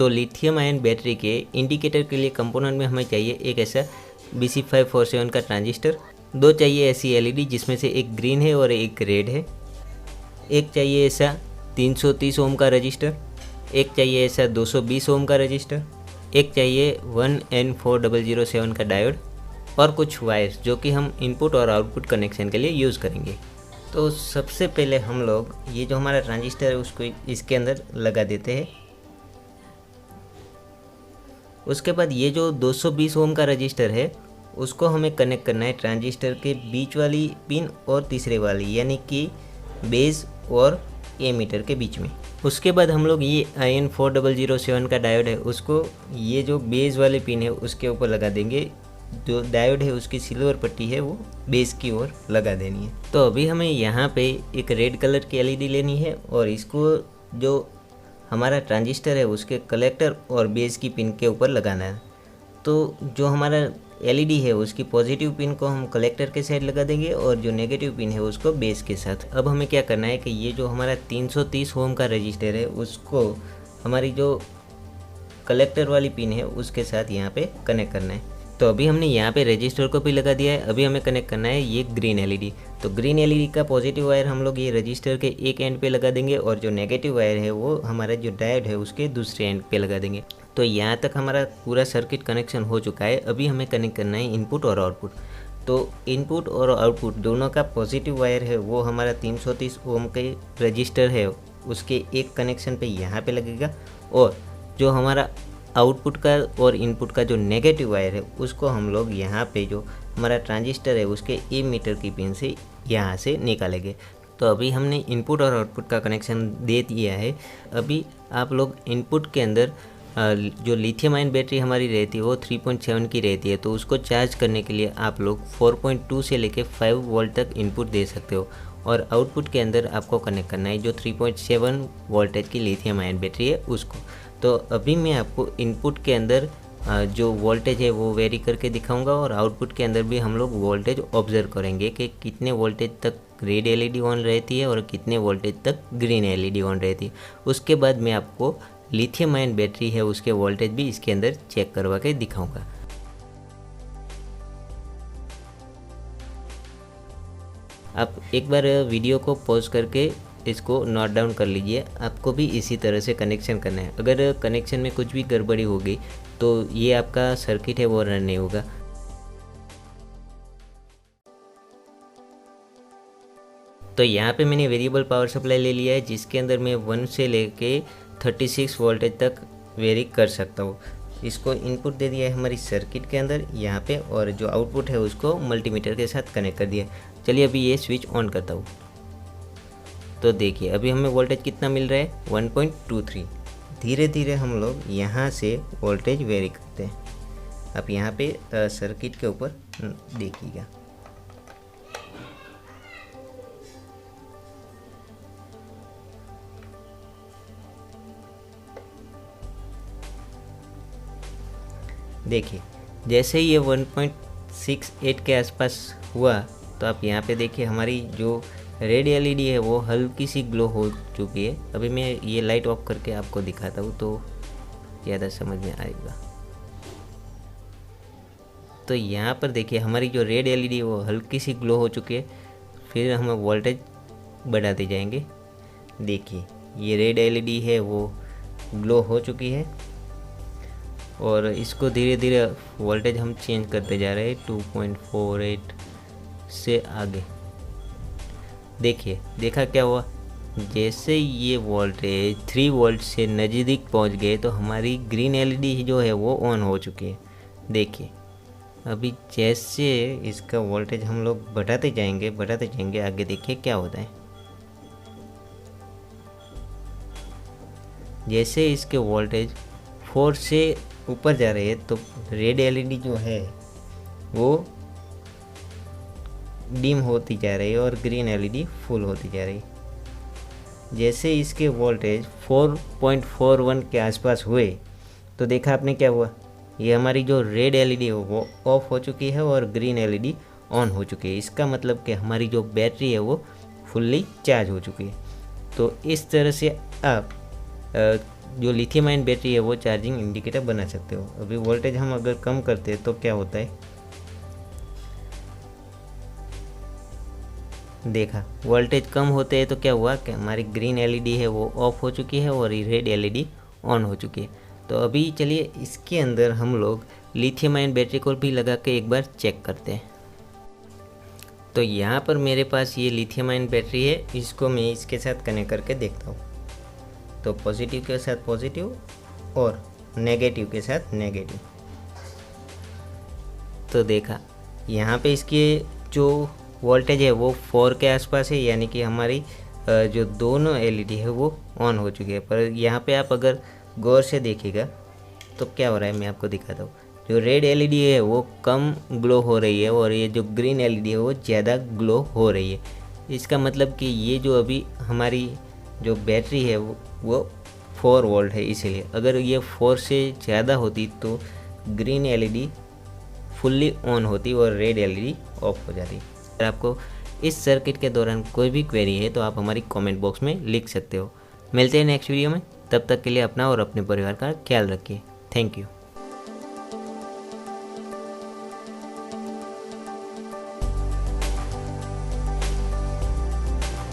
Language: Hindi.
तो लिथियम आयन बैटरी के इंडिकेटर के लिए कंपोनेंट में हमें चाहिए एक ऐसा BC547 का ट्रांजिस्टर, 2 चाहिए ऐसी LED जिसमें से एक ग्रीन है और एक रेड है, एक चाहिए ऐसा 330 ओम का रजिस्टर, एक चाहिए ऐसा 220 ओम का रजिस्टर, एक चाहिए 1N4007 का डायोड और कुछ वायर्स जो कि हम इनपुट और आउटपुट कनेक्शन के लिए यूज़ करेंगे। तो सबसे पहले हम लोग ये जो हमारा ट्रांजिस्टर है उसको इसके अंदर लगा देते हैं। उसके बाद ये जो 220 ओम का रजिस्टर है उसको हमें कनेक्ट करना है ट्रांजिस्टर के बीच वाली पिन और तीसरे वाली, यानी कि बेस और एमीटर के बीच में। उसके बाद हम लोग ये IN4007 का डायोड है उसको ये जो बेस वाले पिन है उसके ऊपर लगा देंगे। जो डायोड है उसकी सिल्वर पट्टी है वो बेस की ओर लगा देनी है। तो अभी हमें यहाँ पे एक रेड कलर की LED लेनी है और इसको जो हमारा ट्रांजिस्टर है उसके कलेक्टर और बेस की पिन के ऊपर लगाना है। तो जो हमारा LED है उसकी पॉजिटिव पिन को हम कलेक्टर के साइड लगा देंगे और जो नेगेटिव पिन है उसको बेस के साथ। अब हमें क्या करना है कि ये जो हमारा 330 ओम का रजिस्टर है उसको हमारी जो कलेक्टर वाली पिन है उसके साथ यहाँ पे कनेक्ट करना है। तो अभी हमने यहाँ पे रजिस्टर को भी लगा दिया है। अभी हमें कनेक्ट करना है ये ग्रीन LED। तो ग्रीन LED का पॉजिटिव वायर हम लोग ये रजिस्टर के एक एंड पे लगा देंगे और जो नेगेटिव वायर है वो हमारा जो डायोड है उसके दूसरे एंड पे लगा देंगे। तो यहाँ तक हमारा पूरा सर्किट कनेक्शन हो चुका है। अभी हमें कनेक्ट करना है इनपुट और आउटपुट। तो इनपुट और आउटपुट दोनों का पॉजिटिव वायर है वो हमारा 330 ओम के रजिस्टर है उसके एक कनेक्शन पे यहाँ पे लगेगा और जो हमारा आउटपुट का और इनपुट का जो नेगेटिव वायर है उसको हम लोग यहाँ पे जो हमारा ट्रांजिस्टर है उसके एमीटर की पिन से यहाँ से निकालेंगे। तो अभी हमने इनपुट और आउटपुट का कनेक्शन दे दिया है। अभी आप लोग इनपुट के अंदर जो लिथियम आयन बैटरी हमारी रहती है वो 3.7 की रहती है, तो उसको चार्ज करने के लिए आप लोग 4.2 से लेके 5 वोल्ट तक इनपुट दे सकते हो और आउटपुट के अंदर आपको कनेक्ट करना है जो 3.7 वोल्टेज की लिथियम आयन बैटरी है उसको। तो अभी मैं आपको इनपुट के अंदर जो वोल्टेज है वो वेरी करके दिखाऊंगा और आउटपुट के अंदर भी हम लोग वोल्टेज ऑब्जर्व करेंगे कि कितने वोल्टेज तक रेड LED ऑन रहती है और कितने वोल्टेज तक ग्रीन LED ऑन रहती है। उसके बाद मैं आपको लिथियम आयन बैटरी है उसके वोल्टेज भी इसके अंदर चेक करवा के दिखाऊंगा। आप एक बार वीडियो को पॉज करके इसको नोट डाउन कर लीजिए। आपको भी इसी तरह से कनेक्शन करना है। अगर कनेक्शन में कुछ भी गड़बड़ी होगी तो ये आपका सर्किट है वो रन नहीं होगा। तो यहाँ पे मैंने वेरिएबल पावर सप्लाई ले लिया है जिसके अंदर मैं 1 से लेके 36 वोल्टेज तक वेरी कर सकता हूँ। इसको इनपुट दे दिया है हमारी सर्किट के अंदर यहाँ पे और जो आउटपुट है उसको मल्टीमीटर के साथ कनेक्ट कर दिया। चलिए अभी ये स्विच ऑन करता हूँ। तो देखिए अभी हमें वोल्टेज कितना मिल रहा है 1.23। धीरे धीरे हम लोग यहाँ से वोल्टेज वेरी करते हैं। आप यहाँ पे सर्किट के ऊपर देखिएगा। देखिए जैसे ही ये 1.68 के आसपास हुआ तो आप यहाँ पे देखिए हमारी जो रेड LED है वो हल्की सी ग्लो हो चुकी है। अभी मैं ये लाइट ऑफ करके आपको दिखाता हूँ तो ज़्यादा समझ में आएगा। तो यहाँ पर देखिए हमारी जो रेड LED है वो हल्की सी ग्लो हो चुकी है। फिर हम वोल्टेज बढ़ाते जाएंगे। देखिए ये रेड LED है वो ग्लो हो चुकी है और इसको धीरे धीरे वोल्टेज हम चेंज करते जा रहे हैं 2.48 से आगे। देखिए देखा क्या हुआ, जैसे ये वोल्टेज 3 वोल्ट से नज़दीक पहुंच गए तो हमारी ग्रीन LED जो है वो ऑन हो चुकी है। देखिए अभी जैसे इसका वोल्टेज हम लोग बढ़ाते जाएंगे आगे देखिए क्या होता है। जैसे इसके वोल्टेज 4 से ऊपर जा रहे हैं तो रेड LED जो है वो डिम होती जा रही है और ग्रीन LED फुल होती जा रही है। जैसे इसके वोल्टेज 4.41 के आसपास हुए तो देखा आपने क्या हुआ, ये हमारी जो रेड LED है वो ऑफ हो चुकी है और ग्रीन LED ऑन हो चुकी है। इसका मतलब कि हमारी जो बैटरी है वो फुल्ली चार्ज हो चुकी है। तो इस तरह से आप जो लिथियम आयन बैटरी है वो चार्जिंग इंडिकेटर बना सकते हो। अभी वोल्टेज हम अगर कम करते हैं तो क्या होता है, देखा वोल्टेज कम होते हैं तो क्या हुआ कि हमारी ग्रीन एलईडी है वो ऑफ हो चुकी है और रेड एलईडी ऑन हो चुकी है। तो अभी चलिए इसके अंदर हम लोग लिथियम आयन बैटरी को भी लगा के एक बार चेक करते हैं। तो यहाँ पर मेरे पास ये लिथियम आयन बैटरी है, इसको मैं इसके साथ कनेक्ट करके देखता हूँ। तो पॉजिटिव के साथ पॉजिटिव और नेगेटिव के साथ नेगेटिव। तो देखा यहाँ पे इसकी जो वोल्टेज है वो 4 के आसपास है, यानी कि हमारी जो दोनों एलईडी है वो ऑन हो चुकी है। पर यहाँ पे आप अगर गौर से देखिएगा तो क्या हो रहा है, मैं आपको दिखाता हूँ। जो रेड एलईडी है वो कम ग्लो हो रही है और ये जो ग्रीन एलईडी है वो ज़्यादा ग्लो हो रही है। इसका मतलब कि ये जो अभी हमारी जो बैटरी है वो 4 वोल्ट है, इसीलिए अगर ये 4 से ज़्यादा होती तो ग्रीन एलईडी फुल्ली ऑन होती और रेड एलईडी ऑफ हो जाती। अगर आपको इस सर्किट के दौरान कोई भी क्वेरी है तो आप हमारी कमेंट बॉक्स में लिख सकते हो। मिलते हैं नेक्स्ट वीडियो में, तब तक के लिए अपना और अपने परिवार का ख्याल रखिए। Thank you.